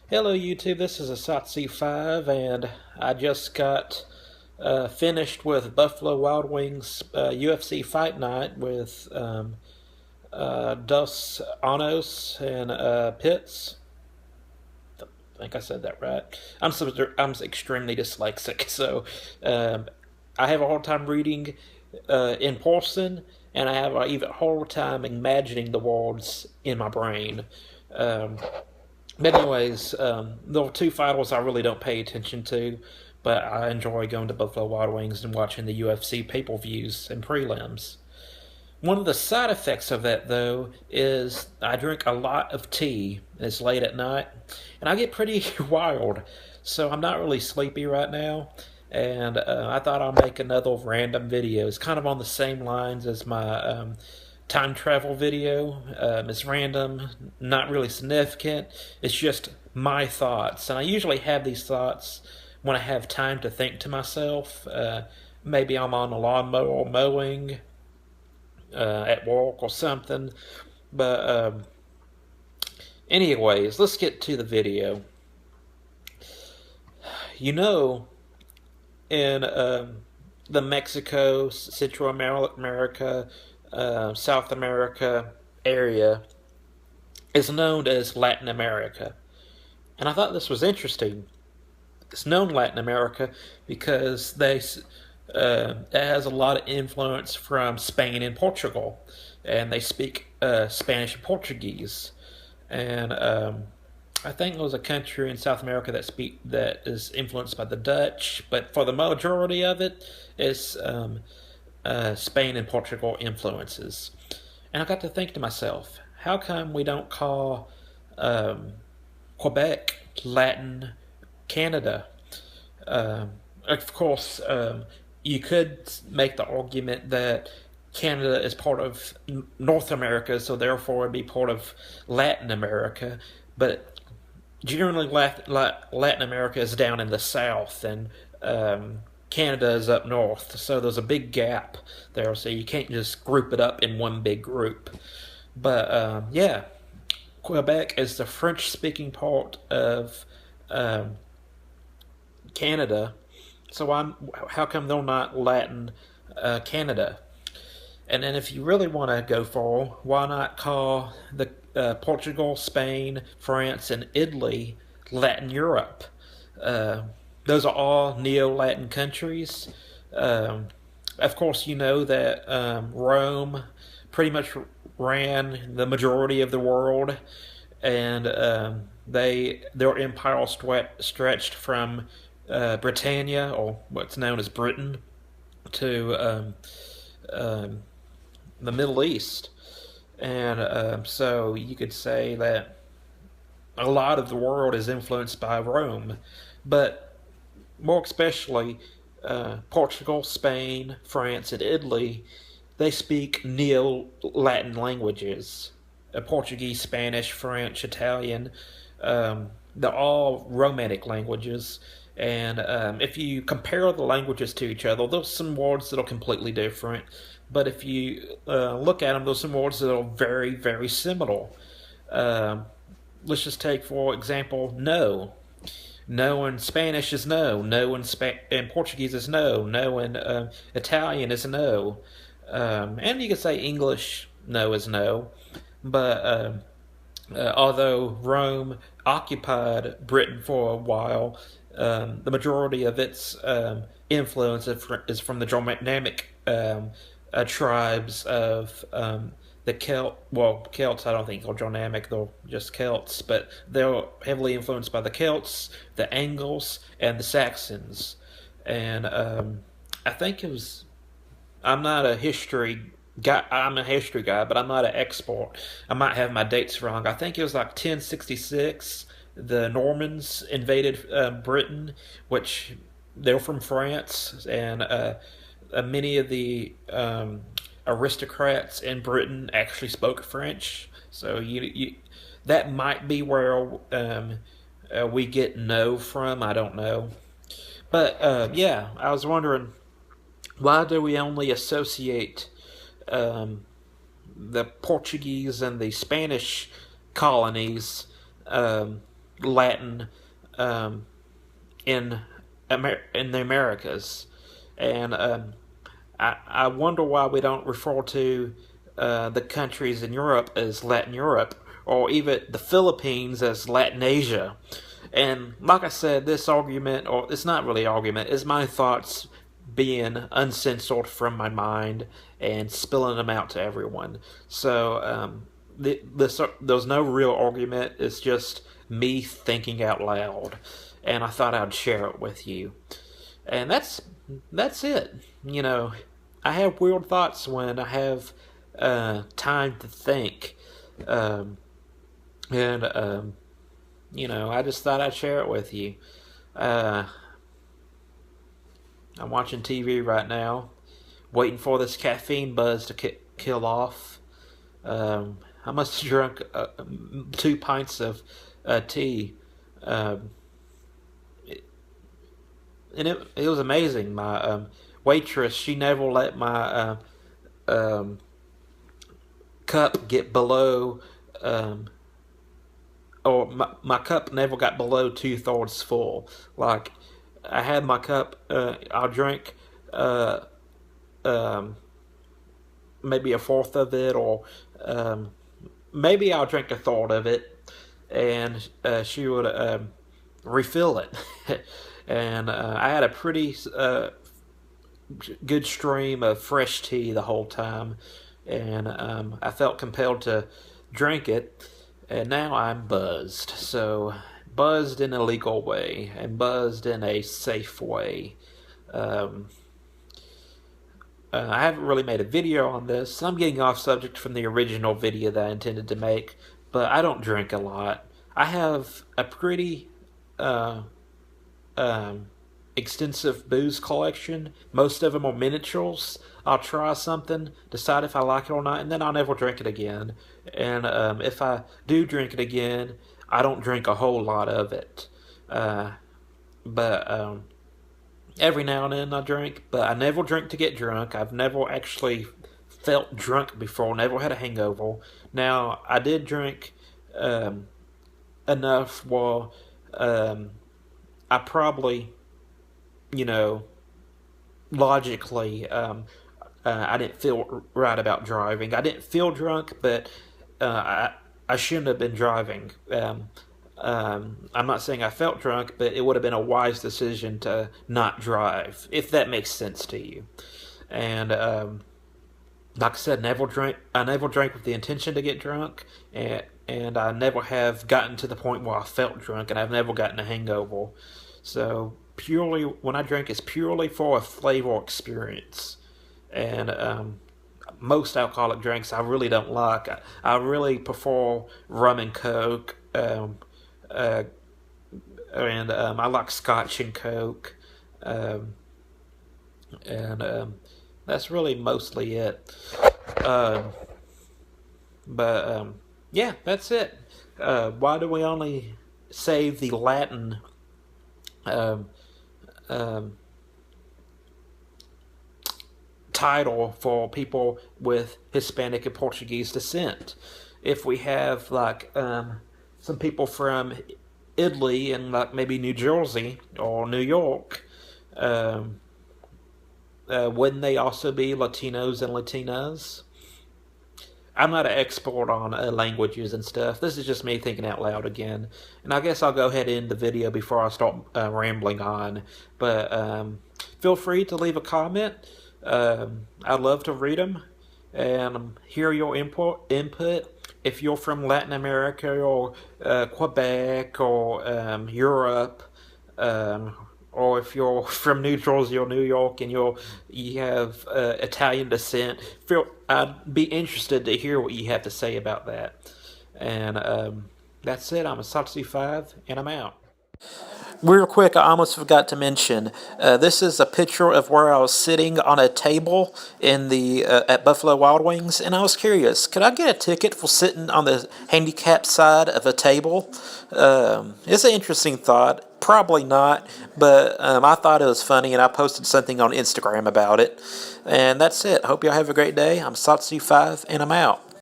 Hello YouTube, this is Asatsi5 and I just got finished with Buffalo Wild Wings UFC Fight Night with Dos Anjos and Pitts. I think I said that right. I'm extremely dyslexic, so um, I have a hard time reading in person, and I have an even harder time imagining the words in my brain. Um, but anyways, there are two fighters I really don't pay attention to, but I enjoy going to Buffalo Wild Wings and watching the UFC pay-per-views and prelims. One of the side effects of that, though, is I drink a lot of tea. It's late at night, and I get pretty wild. So I'm not really sleepy right now, and I thought I'll make another random video. It's kind of on the same lines as my time travel video. It's random, not really significant. It's just my thoughts, and I usually have these thoughts when I have time to think to myself. Maybe I'm on a lawnmower mowing at work or something. But anyways, let's get to the video. You know, in the Mexico, Central America, South America area is known as Latin America. And I thought this was interesting. It's known Latin America because it has a lot of influence from Spain and Portugal, and they speak Spanish and Portuguese. And I think there was a country in South America that is influenced by the Dutch, but for the majority of it, it's Spain and Portugal influences. And I got to think to myself, how come we don't call Quebec Latin Canada? Of course, you could make the argument that Canada is part of North America, so therefore it'd be part of Latin America. But generally, Latin America is down in the south, and Canada is up north. So there's a big gap there, so you can't just group it up in one big group. But yeah, Quebec is the French-speaking part of Canada. So how come they're not Latin Canada? And then if you really want to go for, why not call the Portugal, Spain, France, and Italy Latin Europe? Those are all neo-Latin countries. Of course, you know that Rome pretty much ran the majority of the world, and their empire stretched from Britannia, or what's known as Britain, to um, the Middle East. And so you could say that a lot of the world is influenced by Rome, but more especially Portugal, Spain, France, and Italy, they speak Neo-Latin languages. Portuguese, Spanish, French, Italian. They're all Romantic languages. And if you compare the languages to each other, there's some words that are completely different. But if you look at them, there's some words that are very, very similar. Um, let's just take, for example, no. No in Spanish is no. No in Portuguese is no. No in Italian is no. And you could say English, no is no. But although Rome occupied Britain for a while, the majority of its influence is from the Germanic tribes of the Celts. I don't think they're Germanic; they're just Celts. But they're heavily influenced by the Celts, the Angles, and the Saxons. And I think it was. I'm not a history guy. I'm a history guy, but I'm not an expert. I might have my dates wrong. I think it was like 1066. The Normans invaded Britain, which they're from France, and many of the aristocrats in Britain actually spoke French. So that might be where we get no from. I don't know, but yeah, I was wondering, why do we only associate um, the Portuguese and the Spanish colonies? Latin in in the Americas, and I wonder why we don't refer to the countries in Europe as Latin Europe, or even the Philippines as Latin Asia. And like I said, this argument, or it's not really argument, is my thoughts being uncensored from my mind and spilling them out to everyone. So there's no real argument. It's just me thinking out loud, and I thought I'd share it with you. And that's it. You know, I have weird thoughts when I have time to think, um, and you know, I just thought I'd share it with you. Uh, I'm watching TV right now, waiting for this caffeine buzz to kill off. I must have drunk 2 pints of tea, um, and it was amazing. My waitress, she never let my um, cup get below, um, or my cup never got below 2/3 full. Like, I had my cup, I'll drink uh, um, maybe a fourth of it, or um, maybe I'll drink a third of it, and she would refill it. And I had a pretty good stream of fresh tea the whole time, and I felt compelled to drink it, and now I'm buzzed. So, buzzed in a legal way, and buzzed in a safe way. Um, I haven't really made a video on this. I'm getting off subject from the original video that I intended to make, but I don't drink a lot. I have a pretty uh, um, extensive booze collection. Most of them are miniatures. I'll try something, decide if I like it or not, and then I'll never drink it again. And if I do drink it again, I don't drink a whole lot of it. Uh, but every now and then I drink, but I never drink to get drunk. I've never actually felt drunk before, never had a hangover. Now, I did drink um, enough where um, I probably, you know, logically, I didn't feel right about driving. I didn't feel drunk, but I shouldn't have been driving. I'm not saying I felt drunk, but it would have been a wise decision to not drive, if that makes sense to you. And like I said, never drink. I never drank with the intention to get drunk, and I never have gotten to the point where I felt drunk, and I've never gotten a hangover. So purely, when I drink, it's purely for a flavor experience. And most alcoholic drinks I really don't like. I really prefer rum and coke. Uh, and I like Scotch and Coke, um, and that's really mostly it. Um, but yeah, that's it. Why do we only save the Latin um, um, title for people with Hispanic and Portuguese descent? If we have like some people from Italy and like maybe New Jersey or New York, um, wouldn't they also be Latinos and Latinas? I'm not an expert on languages and stuff. This is just me thinking out loud again. And I guess I'll go ahead and end the video before I start rambling on. But feel free to leave a comment. I'd love to read them and hear your input. If you're from Latin America or Quebec or Europe, um, or if you're from New Jersey or New York and you have Italian descent, I'd be interested to hear what you have to say about that. And that's it. I'm a Satsu5, and I'm out. Real quick, I almost forgot to mention, this is a picture of where I was sitting on a table in the at Buffalo Wild Wings, and I was curious, could I get a ticket for sitting on the handicapped side of a table? It's an interesting thought. Probably not, but I thought it was funny, and I posted something on Instagram about it. And that's it. Hope y'all have a great day. I'm Satsu5, and I'm out.